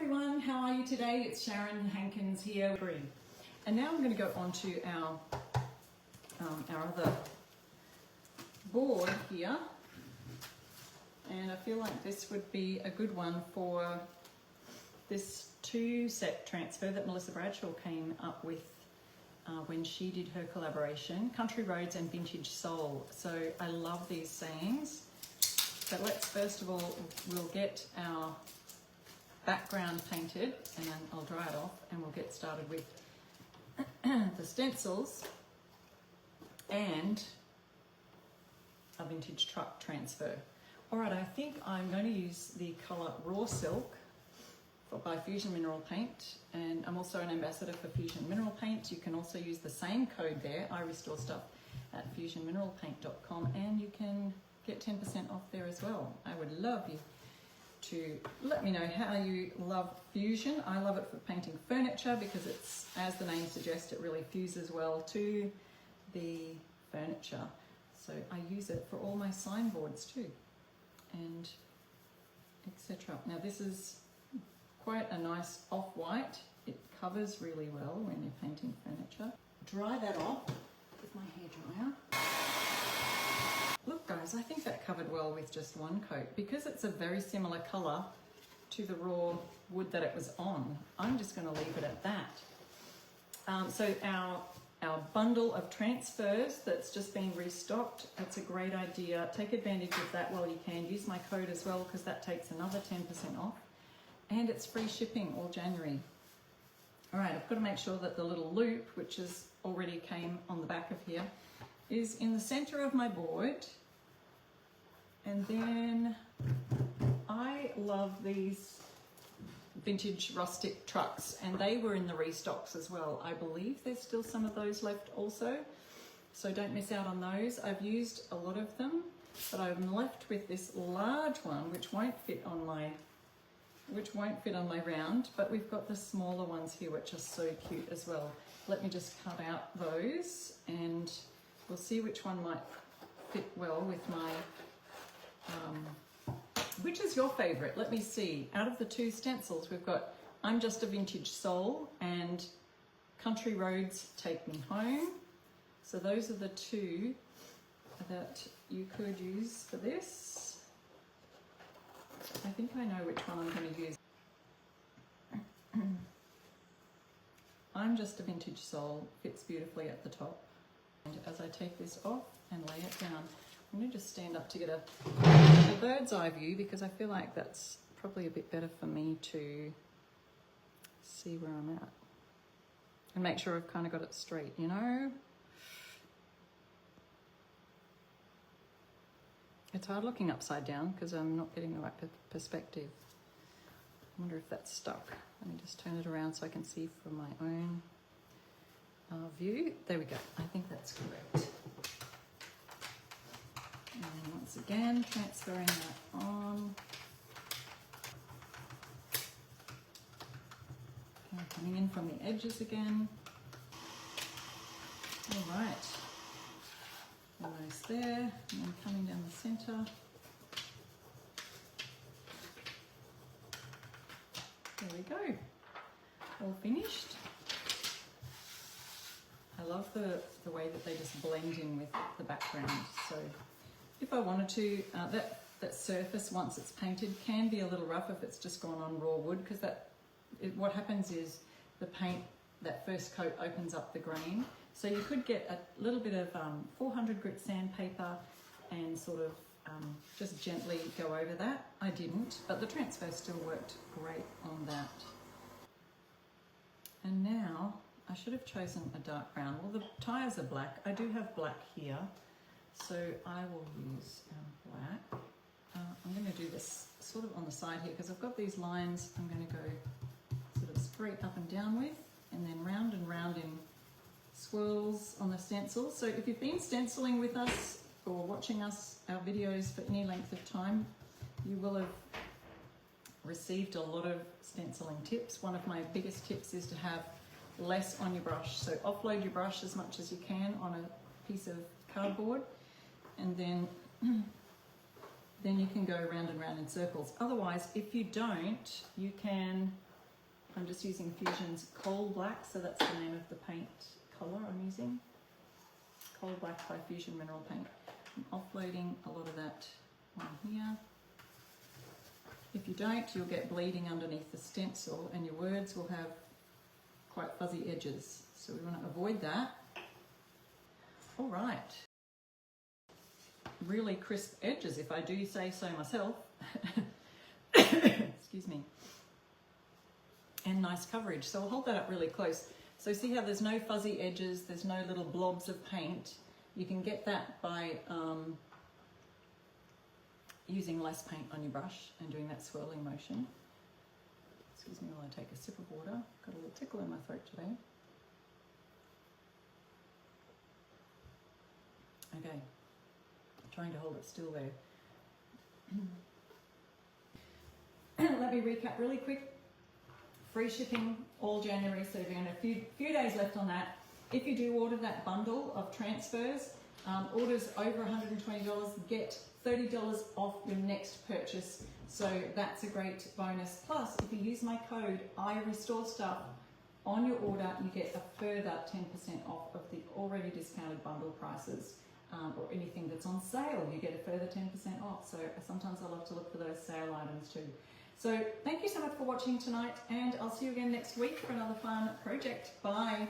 everyone, how are you today? It's Sharon Hankins here. And now I'm going to go on to our other board here. And I feel like this would be a good one for this two-set transfer that Melissa Bradshaw came up with when she did her collaboration, Country Roads and Vintage Soul. So I love these sayings. But let's first of all, we'll get our background painted and then I'll dry it off and we'll get started with the stencils and a vintage truck transfer. All right, I think I'm going to use the colour Raw Silk by Fusion Mineral Paint, and I'm also an ambassador for Fusion Mineral Paint. You can also use the same code there. I restore stuff at fusionmineralpaint.com and you can get 10% off there as well. I would love you to let me know how you love fusion. I love it for painting furniture because it's, as the name suggests, it really fuses well to the furniture. So I use it for all my signboards too, and etc. Now this is quite a nice off-white. It covers really well when you're painting furniture. Dry that off with my hairdryer. Look guys, I think that covered well with just one coat because it's a very similar colour to the raw wood that it was on. I'm just going to leave it at that. So our bundle of transfers that's just been restocked, it's a great idea. Take advantage of that while you can. Use my code as well because that takes another 10% off. And it's free shipping all January. All right, I've got to make sure that the little loop, which is already came on the back of here, is in the center of my board. And then I love these vintage rustic trucks, and they were in the restocks as well. I believe there's still some of those left also, so don't miss out on those. I've used a lot of them, but I'm left with this large one which won't fit on my round, but we've got the smaller ones here which are so cute as well. Let me just cut out those and we'll see which one might fit well with my, which is your favorite? Let me see. Out of the two stencils, we've got I'm Just a Vintage Soul and Country Roads Take Me Home. So those are the two that you could use for this. I think I know which one I'm going to use. I'm Just a Vintage Soul fits beautifully at the top. And as I take this off and lay it down, I'm going to just stand up to get a bird's eye view because I feel like that's probably a bit better for me to see where I'm at. And make sure I've kind of got it straight, you know? It's hard looking upside down because I'm not getting the right perspective. I wonder if that's stuck. Let me just turn it around so I can see from my own view. There we go. I think that's correct. And then once again, transferring that on. Okay, coming in from the edges again. All right. Almost there, and then coming down the centre. There we go, all finished. I love the way that they just blend in with the background. So if I wanted to, that surface once it's painted can be a little rough if it's just gone on raw wood, because what happens is the paint, that first coat opens up the grain. So you could get a little bit of 400 grit sandpaper and sort of just gently go over that. I didn't, but the transfer still worked great on that. And now, I should have chosen a dark brown. Well, the tyres are black. I do have black here, so I will use black. I'm going to do this sort of on the side here because I've got these lines I'm going to go sort of straight up and down with, and then round and round in swirls on the stencil. So if you've been stenciling with us or watching our videos for any length of time, you will have received a lot of stenciling tips. One of my biggest tips is to have less on your brush. So offload your brush as much as you can on a piece of cardboard, and then you can go round and round in circles. Otherwise, if you don't, you can I'm just using Fusion's Coal Black, so that's the name of the paint colour I'm using. Coal Black by Fusion Mineral Paint. I'm offloading a lot of that on here. If you don't, you'll get bleeding underneath the stencil and your words will have quite fuzzy edges. So we want to avoid that. All right. Really crisp edges, if I do say so myself. Excuse me. And nice coverage. So I'll hold that up really close. So see how there's no fuzzy edges, there's no little blobs of paint. You can get that by using less paint on your brush and doing that swirling motion. Excuse me while I take a sip of water. Got a little tickle in my throat today. Okay, I'm trying to hold it still there. Let me recap really quick. Free shipping all January, so we've got a few days left on that. If you do order that bundle of transfers, orders over $120 get $30 off your next purchase. So that's a great bonus. Plus, if you use my code IRestoreStuff on your order, you get a further 10% off of the already discounted bundle prices. Or anything that's on sale, you get a further 10% off. So sometimes I love to look for those sale items too. So thank you so much for watching tonight, and I'll see you again next week for another fun project. Bye.